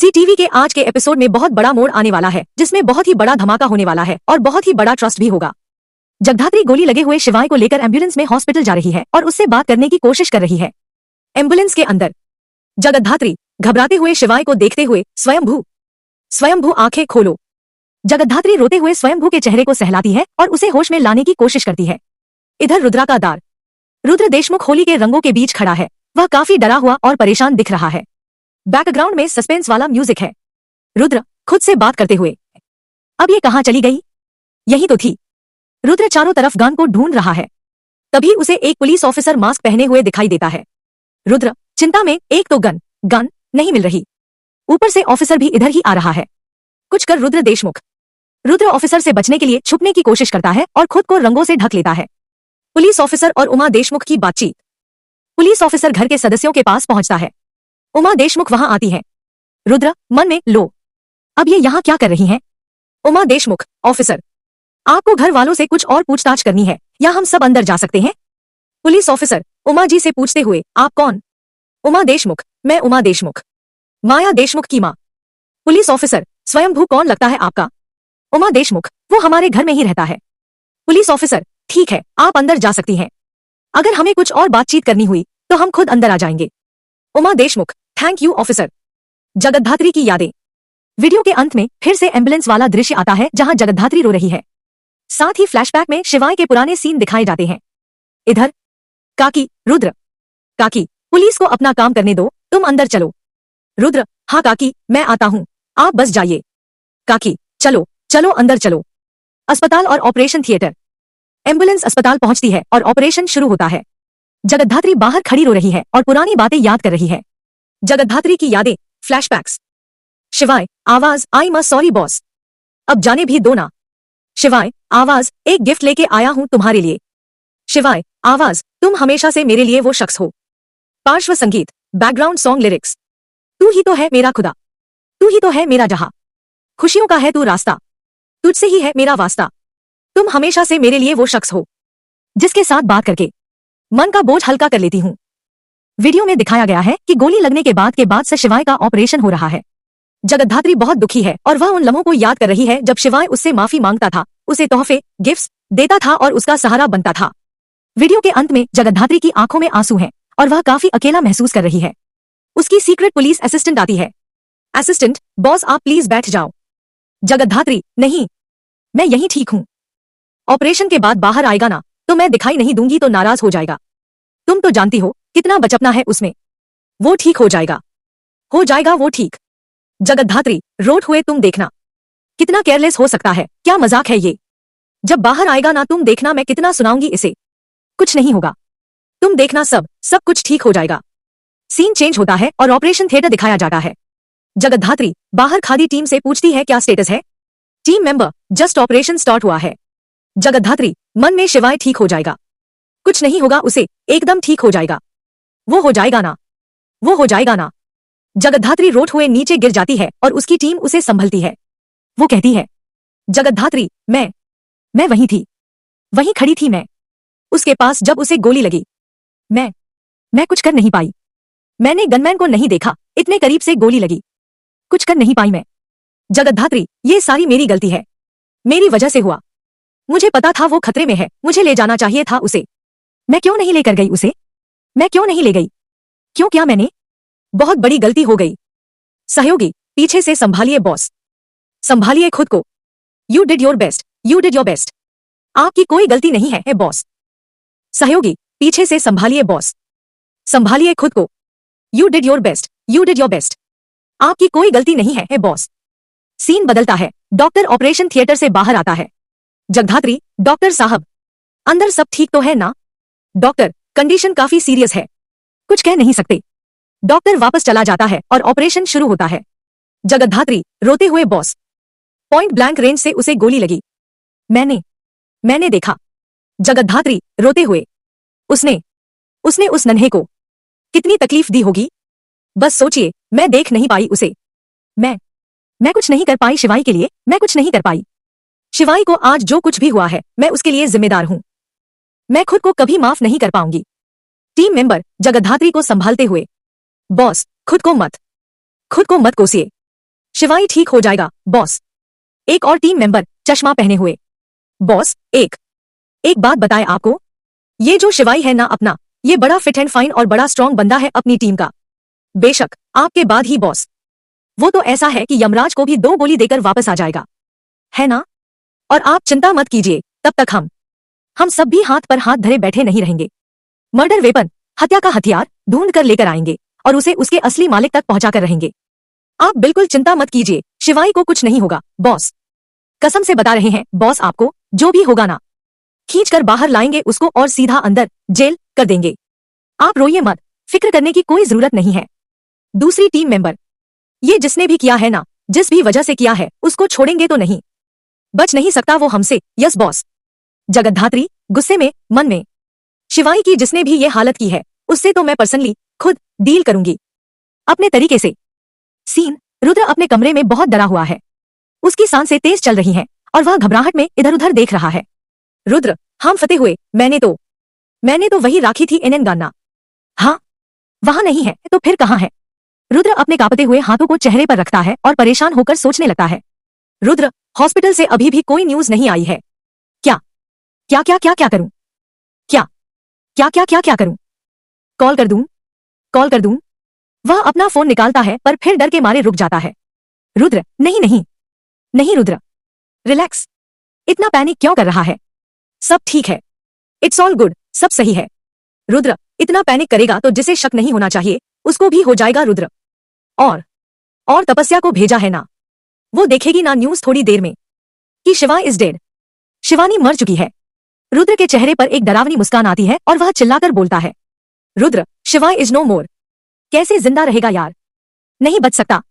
CCTV के आज के एपिसोड में बहुत बड़ा मोड़ आने वाला है, जिसमें बहुत ही बड़ा धमाका होने वाला है और बहुत ही बड़ा ट्रस्ट भी होगा। जगधात्री गोली लगे हुए शिवाय को लेकर एम्बुलेंस में हॉस्पिटल जा रही है और उससे बात करने की कोशिश कर रही है। एम्बुलेंस के अंदर जगधात्री घबराते हुए शिवाय को देखते हुए स्वयंभू आंखें खोलो। जगधात्री रोते हुए स्वयंभू के चेहरे को सहलाती है और उसे होश में लाने की कोशिश करती है। इधर रुद्रा का दार रुद्र देशमुख होली के रंगों के बीच खड़ा है। वह काफी डरा हुआ और परेशान दिख रहा है। बैकग्राउंड में सस्पेंस वाला म्यूजिक है। रुद्र खुद से बात करते हुए, अब ये कहां चली गई? यही तो थी। रुद्र चारों तरफ गन को ढूंढ रहा है। तभी उसे एक पुलिस ऑफिसर मास्क पहने हुए दिखाई देता है। रुद्र चिंता में, एक तो गन नहीं मिल रही, ऊपर से ऑफिसर भी इधर ही आ रहा है। कुछ कर रुद्र ऑफिसर से बचने के लिए छुपने की कोशिश करता है और खुद को रंगों से ढक लेता है। पुलिस ऑफिसर और उमा देशमुख की बातचीत। पुलिस ऑफिसर घर के सदस्यों के पास पहुंचता है। उमा देशमुख वहां आती है। रुद्र मन में, लो, अब ये यहाँ क्या कर रही हैं? उमा देशमुख, ऑफिसर, आपको घर वालों से कुछ और पूछताछ करनी है या हम सब अंदर जा सकते हैं? पुलिस ऑफिसर उमा जी से पूछते हुए, आप कौन? उमा देशमुख, मैं उमा देशमुख, माया देशमुख की मां। पुलिस ऑफिसर, स्वयंभू कौन लगता है आपका? उमा देशमुख, वो हमारे घर में ही रहता है। पुलिस ऑफिसर, ठीक है, आप अंदर जा सकती हैं। अगर हमें कुछ और बातचीत करनी हुई तो हम खुद अंदर आ जाएंगे। Uma Deshmukh, thank you officer. Jagaddhatri की यादें। वीडियो के अंत में फिर से एम्बुलेंस वाला दृश्य आता है जहां जगधात्री रो रही है। साथ ही फ्लैशबैक में शिवाय के पुराने सीन दिखाए जाते हैं। इधर काकी, रुद्र, काकी, पुलिस को अपना काम करने दो, तुम अंदर चलो। रुद्र, हाँ काकी, मैं आता हूँ, आप बस जाइए। काकी, चलो अंदर चलो। अस्पताल और ऑपरेशन थिएटर। एम्बुलेंस अस्पताल पहुंचती है और ऑपरेशन शुरू होता है। जगधात्री बाहर खड़ी रो रही है और पुरानी बातें याद कर रही है। जगधात्री की यादें, फ्लैशबैक्स। शिवाय, आवाज, आई एम सॉरी बॉस, अब जाने भी दो ना। शिवाय, आवाज, एक गिफ्ट लेके आया हूं तुम्हारे लिए। शिवाय, आवाज, तुम हमेशा से मेरे लिए वो शख्स हो। पार्श्व संगीत, बैकग्राउंड सॉन्ग लिरिक्स। तू ही तो है मेरा खुदा, तू ही तो है मेरा जहां, खुशियों का है तू रास्ता, तुझसे ही है मेरा वास्ता। तुम हमेशा से मेरे लिए वो शख्स हो जिसके साथ बात करके मन का बोझ हल्का कर लेती हूँ। वीडियो में दिखाया गया है कि गोली लगने के बाद से शिवाय का ऑपरेशन हो रहा है। जगधात्री बहुत दुखी है और वह उन लम्हों को याद कर रही है जब शिवाय उससे माफी मांगता था, उसे तोहफे, गिफ्ट्स देता था और उसका सहारा बनता था। वीडियो के अंत में जगधात्री की आंखों में आंसू हैं और वह काफी अकेला महसूस कर रही है। उसकी सीक्रेट पुलिस असिस्टेंट आती है। असिस्टेंट, बॉस आप प्लीज बैठ जाओ। जगधात्री, नहीं, मैं यहीं ठीक हूँ। ऑपरेशन के बाद बाहर आएगा ना तो मैं दिखाई नहीं दूंगी तो नाराज हो जाएगा। तुम तो जानती हो कितना बचपना है उसमें, वो ठीक हो जाएगा वो ठीक। जगधात्री, रोट हुए तुम देखना, कितना केयरलेस हो सकता है, क्या मजाक है ये? जब बाहर आएगा ना तुम देखना मैं कितना सुनाऊंगी इसे। कुछ नहीं होगा, तुम देखना, सब कुछ ठीक हो जाएगा। सीन चेंज होता है और ऑपरेशन थिएटर दिखाया जाता है। जगधात्री बाहर खादी टीम से पूछती है क्या स्टेटस है? Team member, just operation start हुआ है। जगधात्री मन में, शिवाय ठीक हो जाएगा, कुछ नहीं होगा उसे, एकदम ठीक हो जाएगा, वो हो जाएगा ना। जगधात्री रोट हुए नीचे गिर जाती है और उसकी टीम उसे संभलती है। वो कहती है, जगधात्री, मैं वहीं थी, वहीं खड़ी थी मैं उसके पास जब उसे गोली लगी। मैं कुछ कर नहीं पाई, मैंने गनमैन को नहीं देखा, इतने करीब से गोली लगी, कुछ कर नहीं पाई मैं। जगधात्री, ये सारी मेरी गलती है, मेरी वजह से हुआ। मुझे पता था वो खतरे में है, मुझे ले जाना चाहिए था उसे। मैं क्यों नहीं लेकर गई उसे? मैं क्यों नहीं ले गई? क्यों किया मैंने? बहुत बड़ी गलती हो गई। सहयोगी, पीछे से संभालिए बॉस, संभालिए खुद को। यू डिड योर बेस्ट, आपकी कोई गलती नहीं है बॉस। सहयोगी, पीछे से संभालिए बॉस, संभालिए खुद को। यू डिड योर बेस्ट, आपकी कोई गलती नहीं है बॉस। सीन बदलता है। डॉक्टर ऑपरेशन थिएटर से बाहर आता है। जगधात्री, डॉक्टर साहब, अंदर सब ठीक तो है ना? डॉक्टर, कंडीशन काफी सीरियस है, कुछ कह नहीं सकते। डॉक्टर वापस चला जाता है और ऑपरेशन शुरू होता है। जगधात्री रोते हुए, बॉस, पॉइंट ब्लैंक रेंज से उसे गोली लगी, मैंने देखा। जगधात्री रोते हुए, उसने उस नन्हे को कितनी तकलीफ दी होगी, बस सोचिए, मैं देख नहीं पाई उसे। मैं कुछ नहीं कर पाई शिवाय के लिए, मैं कुछ नहीं कर पाई। शिवाय को आज जो कुछ भी हुआ है मैं उसके लिए जिम्मेदार हूं, मैं खुद को कभी माफ नहीं कर पाऊंगी। टीम मेंबर जगधात्री को संभालते हुए, बॉस, खुद को मत कोसिए, शिवाई ठीक हो जाएगा बॉस। एक और टीम मेंबर चश्मा पहने हुए। बॉस एक एक बात बताए आपको, ये जो शिवाई है ना अपना, ये बड़ा फिट एंड फाइन और बड़ा स्ट्रांग बंदा है अपनी टीम का। बेशक आपके बाद ही बॉस। वो तो ऐसा है कि यमराज को भी 2 गोली देकर वापस आ जाएगा, है ना? और आप चिंता मत कीजिए, तब तक हम सब भी हाथ पर हाथ धरे बैठे नहीं रहेंगे। मर्डर वेपन, हत्या का हथियार ढूंढ कर लेकर आएंगे और उसे उसके असली मालिक तक पहुंचा कर रहेंगे। आप बिल्कुल चिंता मत कीजिए, शिवाई को कुछ नहीं होगा बॉस। कसम से बता रहे हैं बॉस, आपको जो भी होगा ना, खींच कर बाहर लाएंगे उसको और सीधा अंदर जेल कर देंगे। आप रोइए मत, फिक्र करने की कोई जरूरत नहीं है। दूसरी टीम मेंबर, ये जिसने भी किया है ना, जिस भी वजह से किया है, उसको छोड़ेंगे तो नहीं, बच नहीं सकता वो हमसे। Yes boss. जगद्धात्री गुस्से में मन में, शिवाई की जिसने भी ये हालत की है, उससे तो मैं पर्सनली खुद डील करूंगी अपने तरीके से। सीन, रुद्र अपने कमरे में बहुत डरा हुआ है। उसकी सांसें तेज चल रही हैं और वह घबराहट में इधर उधर देख रहा है। रुद्र, हम फते हुए, मैंने तो वही राखी थी एनएन गाना। हाँ, वहां नहीं है तो फिर कहाँ है? रुद्र अपने कांपते हुए हाथों को चेहरे पर रखता है और परेशान होकर सोचने लगता है। रुद्र, हॉस्पिटल से अभी भी कोई न्यूज नहीं आई है। क्या क्या क्या क्या क्या करूं? क्या क्या क्या क्या क्या करूं? कॉल कर दूं? वह अपना फोन निकालता है पर फिर डर के मारे रुक जाता है। रुद्र, नहीं नहीं नहीं रुद्र, रिलैक्स। इतना पैनिक क्यों कर रहा है? सब ठीक है, इट्स ऑल गुड, सब सही है। रुद्र, इतना पैनिक करेगा तो जिसे शक नहीं होना चाहिए उसको भी हो जाएगा रुद्र। और तपस्या को भेजा है ना, वो देखेगी ना न्यूज थोड़ी देर में कि शिवा इज डेड, शिवानी मर चुकी है। रुद्र के चेहरे पर एक डरावनी मुस्कान आती है और वह चिल्लाकर बोलता है, रुद्र, शिवा इज नो मोर। कैसे जिंदा रहेगा यार? नहीं बच सकता।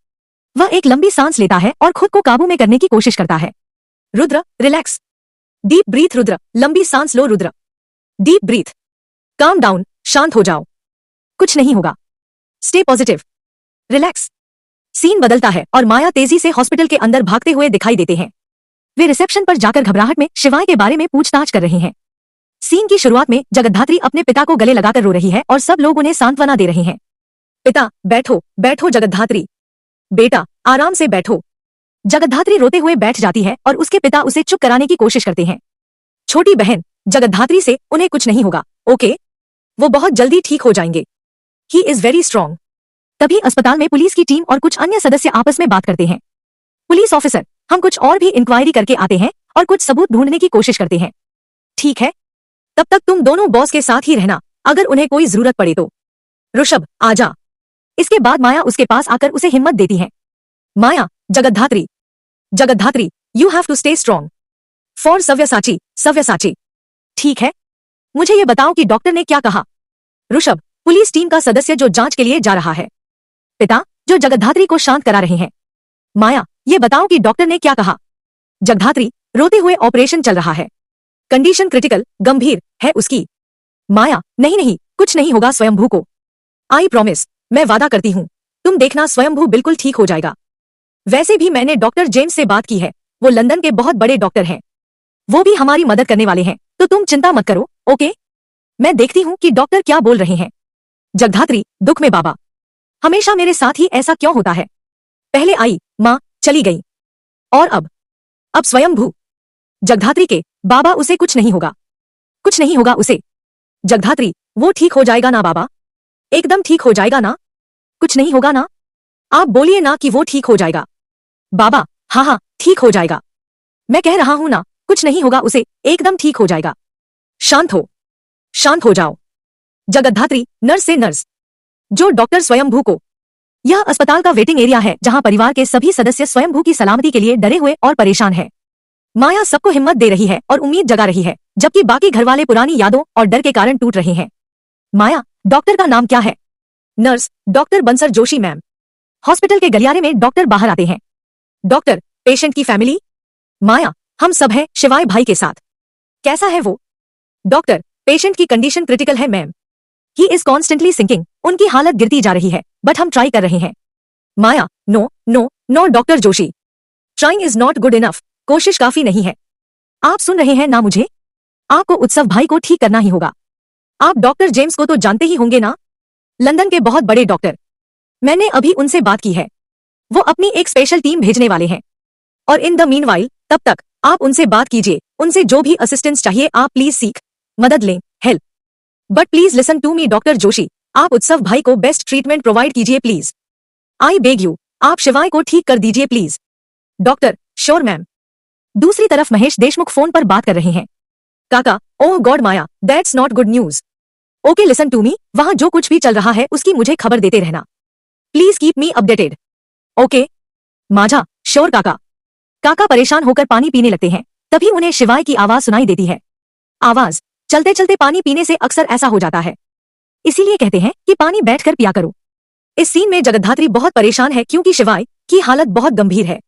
वह एक लंबी सांस लेता है और खुद को काबू में करने की कोशिश करता है। Rudra, relax, deep breath. Rudra, लंबी सांस लो। Rudra, deep breath, calm down, शांत हो जाओ, कुछ नहीं होगा, स्टे पॉजिटिव, रिलैक्स। सीन बदलता है और माया तेजी से हॉस्पिटल के अंदर भागते हुए दिखाई देते हैं। वे रिसेप्शन पर जाकर घबराहट में शिवाय के बारे में पूछताछ कर रहे हैं। सीन की शुरुआत में जगद्धात्री अपने पिता को गले लगाकर रो रही है और सब लोग उन्हें सांत्वना दे रहे हैं। पिता, बैठो बैठो जगद्धात्री, बेटा आराम से बैठो। जगद्धात्री रोते हुए बैठ जाती है और उसके पिता उसे चुप कराने की कोशिश करते हैं। छोटी बहन जगद्धात्री से, उन्हें कुछ नहीं होगा, ओके? वो बहुत जल्दी ठीक हो जाएंगे, ही इज वेरी स्ट्रांग। तभी अस्पताल में पुलिस की टीम और कुछ अन्य सदस्य आपस में बात करते हैं। पुलिस ऑफिसर, हम कुछ और भी इंक्वायरी करके आते हैं और कुछ सबूत ढूंढने की कोशिश करते हैं। ठीक है, तब तक तुम दोनों बॉस के साथ ही रहना, अगर उन्हें कोई जरूरत पड़े तो। ऋषभ, आजा। इसके बाद माया उसके पास आकर उसे हिम्मत देती है। Maya, Jagaddhatri, you have to stay strong for Savyasachi. ठीक है, मुझे ये बताओ कि डॉक्टर ने क्या कहा? ऋषभ, पुलिस टीम का सदस्य जो जांच के लिए जा रहा है। पिता, जो जगद्धात्री को शांत करा रहे हैं। माया, ये बताओ कि डॉक्टर ने क्या कहा? जगद्धात्री, रोते हुए ऑपरेशन चल रहा है, कंडीशन क्रिटिकल, गंभीर है उसकी। माया, नहीं, कुछ नहीं होगा स्वयंभू को, आई प्रॉमिस, मैं वादा करती हूँ, तुम देखना स्वयंभू बिल्कुल ठीक हो जाएगा। वैसे भी मैंने डॉक्टर जेम्स से बात की है, वो लंदन के बहुत बड़े डॉक्टर हैं, वो भी हमारी मदद करने वाले हैं, तो तुम चिंता मत करो, ओके? मैं देखती हूँ कि डॉक्टर क्या बोल रहे हैं। जगद्धात्री, दुख में बाबा, हमेशा मेरे साथ ही ऐसा क्यों होता है? पहले आई माँ, चली गई, और अब स्वयंभू। जगद्धात्री के बाबा, उसे कुछ नहीं होगा उसे। जगद्धात्री, वो ठीक हो जाएगा ना बाबा? एकदम ठीक हो जाएगा ना? कुछ नहीं होगा ना? आप बोलिए ना कि वो ठीक हो जाएगा। बाबा, हाँ, ठीक हो जाएगा, मैं कह रहा हूं ना, कुछ नहीं होगा उसे, एकदम ठीक हो जाएगा। शांत हो जाओ। जगद्धात्री, नर्स से नर्स, जो डॉक्टर स्वयंभू को, यह अस्पताल का वेटिंग एरिया है जहां परिवार के सभी सदस्य स्वयंभू की सलामती के लिए डरे हुए और परेशान हैं। माया सबको हिम्मत दे रही है और उम्मीद जगा रही है, जबकि बाकी घरवाले पुरानी यादों और डर के कारण टूट रहे हैं। माया, डॉक्टर का नाम क्या है? Nurse, doctor Bansar Joshi ma'am. Hospital के गलियारे में डॉक्टर बाहर आते हैं। डॉक्टर, पेशेंट की फैमिली? माया, हम सब हैं शिवाय भाई के साथ। कैसा है वो? डॉक्टर, पेशेंट की कंडीशन क्रिटिकल है ma'am, he is constantly sinking, उनकी हालत गिरती जा रही है, बट हम ट्राई कर रहे हैं। Maya, no doctor Joshi, trying is not good enough, कोशिश काफी नहीं है। आप सुन रहे हैं ना मुझे? आपको उत्सव भाई को ठीक करना ही होगा। आप डॉक्टर जेम्स को तो जानते ही होंगे ना, लंदन के बहुत बड़े डॉक्टर। मैंने अभी उनसे बात की है, वो अपनी एक स्पेशल टीम भेजने वाले हैं। और इन द मीनवाइल तब तक आप उनसे बात कीजिए, उनसे जो भी असिस्टेंस चाहिए आप प्लीज सीख मदद लें, help. But please listen to me doctor Joshi, आप उत्सव भाई को बेस्ट ट्रीटमेंट प्रोवाइड कीजिए प्लीज। आई बेग यू, आप शिवाय को ठीक कर दीजिए प्लीज। Doctor, sure ma'am. दूसरी तरफ महेश देशमुख फोन पर बात कर रहे हैं। काका, oh god Maya, that's not good news. Okay listen to me, वहां जो कुछ भी चल रहा है उसकी मुझे खबर देते रहना। Please keep me updated. Okay माझा, श्योर काका। काका परेशान होकर पानी पीने लगते हैं। तभी उन्हें शिवाय की आवाज सुनाई देती है। आवाज, चलते चलते पानी पीने से अक्सर ऐसा हो जाता है, इसीलिए कहते हैं कि पानी बैठकर पिया करो। इस सीन में जगद्धात्री बहुत परेशान है क्योंकि शिवाय की हालत बहुत गंभीर है।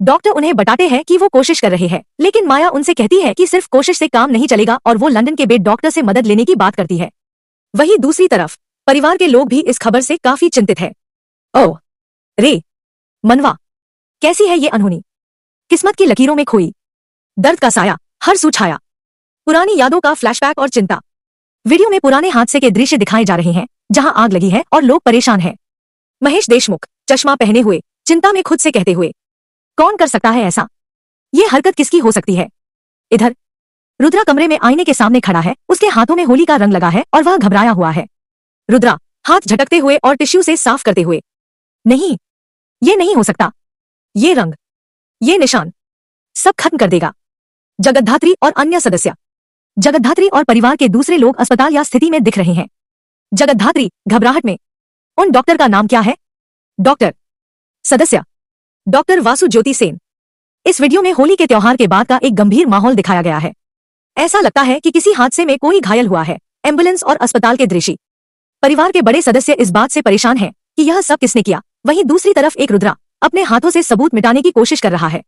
डॉक्टर उन्हें बताते हैं कि वो कोशिश कर रहे हैं, लेकिन माया उनसे कहती है कि सिर्फ कोशिश से काम नहीं चलेगा और वो लंदन के बेड डॉक्टर से मदद लेने की बात करती है। वहीं दूसरी तरफ परिवार के लोग भी इस खबर से काफी चिंतित है। ओह रे मनवा, कैसी है ये अनहोनी, किस्मत की लकीरों में खोई, दर्द का साया हर सू छाया, पुरानी यादों का फ्लैशबैक और चिंता। वीडियो में पुराने हादसे के दृश्य दिखाए जा रहे हैं जहां आग लगी है और लोग परेशान हैं। महेश देशमुख चश्मा पहने हुए चिंता में खुद से कहते हुए, कौन कर सकता है ऐसा, ये हरकत किसकी हो सकती है। इधर रुद्रा कमरे में आईने के सामने खड़ा है, उसके हाथों में होली का रंग लगा है और वह घबराया हुआ है। रुद्रा हाथ झटकते हुए और टिश्यू से साफ करते हुए, नहीं ये नहीं हो सकता, ये रंग, ये निशान सब खत्म कर देगा। जगद्धात्री और अन्य सदस्य, जगद्धात्री और परिवार के दूसरे लोग अस्पताल या स्थिति में दिख रहे हैं। जगद्धात्री घबराहट में, उन डॉक्टर का नाम क्या है। डॉक्टर सदस्य, डॉक्टर वासु ज्योति सेन। इस वीडियो में होली के त्योहार के बाद का एक गंभीर माहौल दिखाया गया है। ऐसा लगता है कि किसी हादसे में कोई घायल हुआ है। एम्बुलेंस और अस्पताल के दृश्य, परिवार के बड़े सदस्य इस बात से परेशान हैं कि यह सब किसने किया। वहीं दूसरी तरफ एक रुद्रा अपने हाथों से सबूत मिटाने की कोशिश कर रहा है।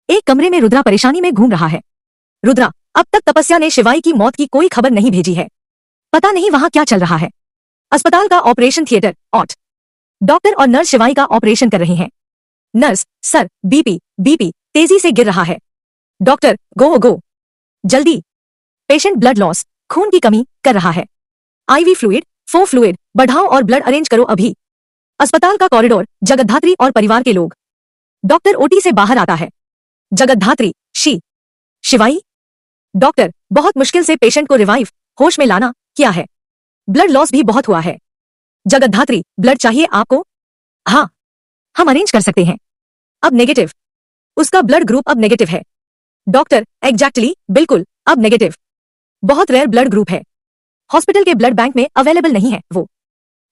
एक कमरे में रुद्रा परेशानी में घूम रहा है। रुद्रा, अब तक तपस्या ने शिवाई की मौत की कोई खबर नहीं भेजी है, पता नहीं वहां क्या चल रहा है। अस्पताल का ऑपरेशन थिएटर ऑट, डॉक्टर और नर्स शिवाई का ऑपरेशन कर रहे हैं। नर्स, सर बीपी तेजी से गिर रहा है। डॉक्टर, गो जल्दी, पेशेंट ब्लड लॉस, खून की कमी कर रहा है। आईवी फ्लूइड बढ़ाओ और ब्लड अरेंज करो अभी। अस्पताल का कॉरिडोर, जगद्धात्री और परिवार के लोग। डॉक्टर ओटी से बाहर आता है। जगद्धात्री, शिवाई। डॉक्टर, बहुत मुश्किल से पेशेंट को रिवाइव होश में लाना किया है, ब्लड लॉस भी बहुत हुआ है। जगद्धात्री, ब्लड चाहिए आपको। हाँ, हम अरेंज कर सकते हैं। अब नेगेटिव, उसका ब्लड ग्रुप अब नेगेटिव है। डॉक्टर, एग्जैक्टली, बिल्कुल अब नेगेटिव, बहुत रेयर ब्लड ग्रुप है, हॉस्पिटल के ब्लड बैंक में अवेलेबल नहीं है। वो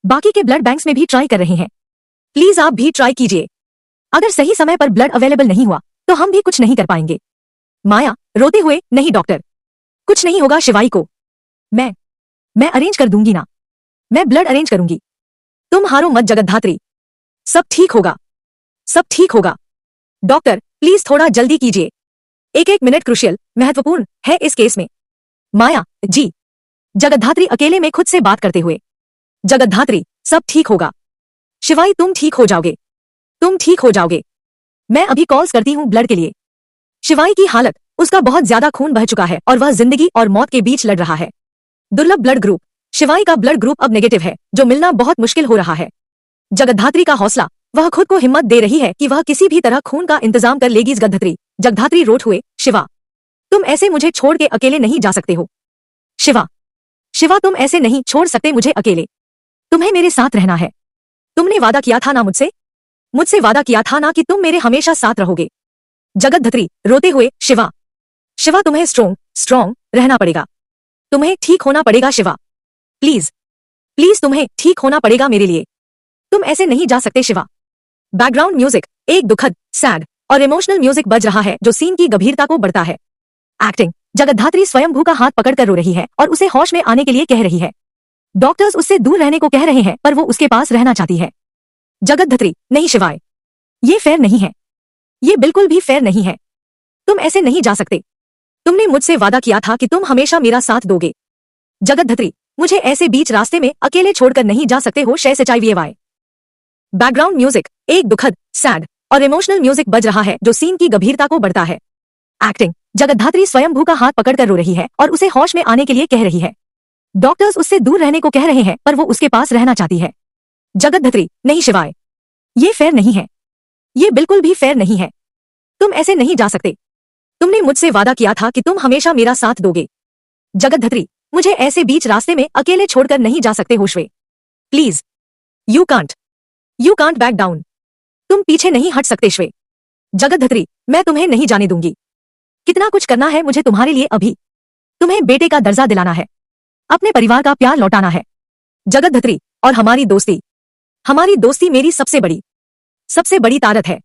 बाकी के ब्लड बैंक्स में भी ट्राई कर रहे हैं, प्लीज आप भी ट्राई कीजिए। अगर सही समय पर ब्लड अवेलेबल नहीं हुआ तो हम भी कुछ नहीं कर पाएंगे। माया रोते हुए, नहीं डॉक्टर, कुछ नहीं होगा शिवाई को, मैं अरेंज कर दूंगी ना, मैं ब्लड अरेंज करूंगी, तुम हारो मत जगद्धात्री, सब ठीक होगा, सब ठीक होगा। डॉक्टर, प्लीज थोड़ा जल्दी कीजिए, एक मिनट क्रुशियल महत्वपूर्ण है इस केस में। माया, जी। जगद्धात्री अकेले में खुद से बात करते हुए, जगद्धात्री, सब ठीक होगा, शिवाई तुम ठीक हो जाओगे, तुम ठीक हो जाओगे, मैं अभी कॉल्स करती हूँ ब्लड के लिए। शिवाई की हालत, उसका बहुत ज्यादा खून बह चुका है और वह जिंदगी और मौत के बीच लड़ रहा है। दुर्लभ ब्लड ग्रुप, शिवाई का ब्लड ग्रुप अब नेगेटिव है, जो मिलना बहुत मुश्किल हो रहा है। जगद्धात्री का हौसला, वह खुद को हिम्मत दे रही है कि वह किसी भी तरह खून का इंतजाम कर लेगी। जगद्धात्री रोट हुए, शिवा, तुम ऐसे मुझे छोड़ के अकेले नहीं जा सकते हो। शिवा तुम ऐसे नहीं छोड़ सकते मुझे अकेले, तुम्हें मेरे साथ रहना है। तुमने वादा किया था ना मुझसे वादा किया था ना कि तुम मेरे हमेशा साथ रहोगे। जगद्धात्री रोते हुए, शिवा तुम्हें स्ट्रॉन्ग रहना पड़ेगा, तुम्हें ठीक होना पड़ेगा शिवा, प्लीज तुम्हें ठीक होना पड़ेगा मेरे लिए, तुम ऐसे नहीं जा सकते शिवा। बैकग्राउंड म्यूजिक, एक दुखद, सैड और इमोशनल म्यूजिक बज रहा है जो सीन की गंभीरता को बढ़ता है। एक्टिंग, जगद्धात्री स्वयंभू का हाथ पकड़कर रो रही है और उसे होश में आने के लिए कह रही है। डॉक्टर्स उससे दूर रहने को कह रहे हैं पर वो उसके पास रहना चाहती है। जगद्धात्री, नहीं शिवाय, ये फेयर नहीं है, ये बिल्कुल भी फेयर नहीं है, तुम ऐसे नहीं जा सकते, तुमने मुझसे वादा किया था कि तुम हमेशा मेरा साथ दोगे। जगद्धात्री, मुझे ऐसे बीच रास्ते में अकेले छोड़कर नहीं जा सकते हो। SHIVAY। बैकग्राउंड म्यूजिक, एक दुखद, सैड और इमोशनल म्यूजिक बज रहा है जो सीन की गंभीरता को बढ़ता है। एक्टिंग, जगद्धात्री स्वयंभू का हाथ पकड़कर रो रही है और उसे होश में आने के लिए कह रही है। डॉक्टर्स उससे दूर रहने को कह रहे हैं पर वो उसके पास रहना चाहती है। जगद्धात्री, नहीं शिवाय, ये फेयर नहीं है, ये बिल्कुल भी फेयर नहीं है। तुम ऐसे नहीं जा सकते। तुमने मुझसे वादा किया था कि तुम हमेशा मेरा साथ दोगे। जगद्धत्री, मुझे ऐसे बीच रास्ते में अकेले छोड़कर नहीं जा सकते हो श्वे। Please, you can't back down. तुम पीछे नहीं हट सकते श्वे। जगद्धत्री, मैं तुम्हें नहीं जाने दूंगी। कितना कुछ करना है मुझे तुम्हारे लिए अभी। तुम्हें बेटे का दर्जा दिलाना है, अपने परिवार का प्यार लौटाना है। जगद्धत्री, और हमारी दोस्ती मेरी सबसे बड़ी ताकत है।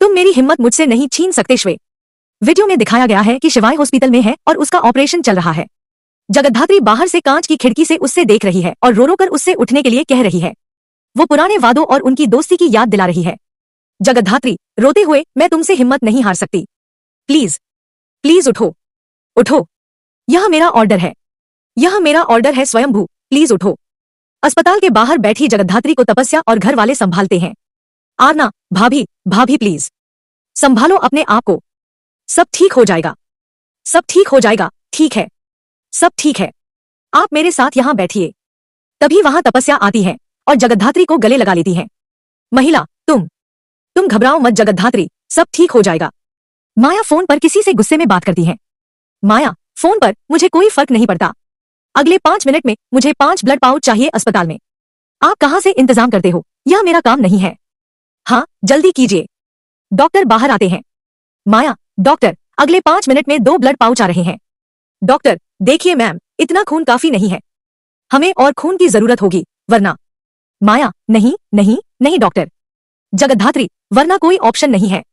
तुम मेरी हिम्मत मुझसे नहीं छीन सकते श्वे। वीडियो में दिखाया गया है कि शिवाय हॉस्पिटल में है और उसका ऑपरेशन चल रहा है। जगद्धात्री बाहर से कांच की खिड़की से उससे देख रही है और रो रो कर उससे उठने के लिए कह रही है। वो पुराने वादों और उनकी दोस्ती की याद दिला रही है। जगद्धात्री, रोते हुए, मैं तुमसे हिम्मत नहीं हार सकती। प्लीज उठो। यह मेरा ऑर्डर है स्वयंभू, प्लीज उठो। अस्पताल के बाहर बैठी जगद्धात्री को तपस्या और घर वाले संभालते हैं। आरना, भाभी प्लीज संभालो अपने आप को। सब ठीक हो जाएगा। ठीक है, सब ठीक है। आप मेरे साथ यहाँ बैठिए। तभी वहां तपस्या आती है और जगद्धात्री को गले लगा लेती है। महिला, तुम घबराओ मत जगद्धात्री, सब ठीक हो जाएगा। माया फोन पर किसी से गुस्से में बात करती है। माया, फोन पर, मुझे कोई फर्क नहीं पड़ता। अगले 5 मिनट में मुझे 5 ब्लड पाउच चाहिए अस्पताल में। आप कहां से इंतजाम करते हो? यह मेरा काम नहीं है। हाँ, जल्दी कीजिए। डॉक्टर बाहर आते हैं। माया, डॉक्टर, अगले 5 मिनट में 2 ब्लड पाउच आ रहे हैं। डॉक्टर, देखिए मैम, इतना खून काफी नहीं है। हमें और खून की जरूरत होगी, वरना। माया, नहीं डॉक्टर। जगद्धात्री, वरना कोई ऑप्शन नहीं है।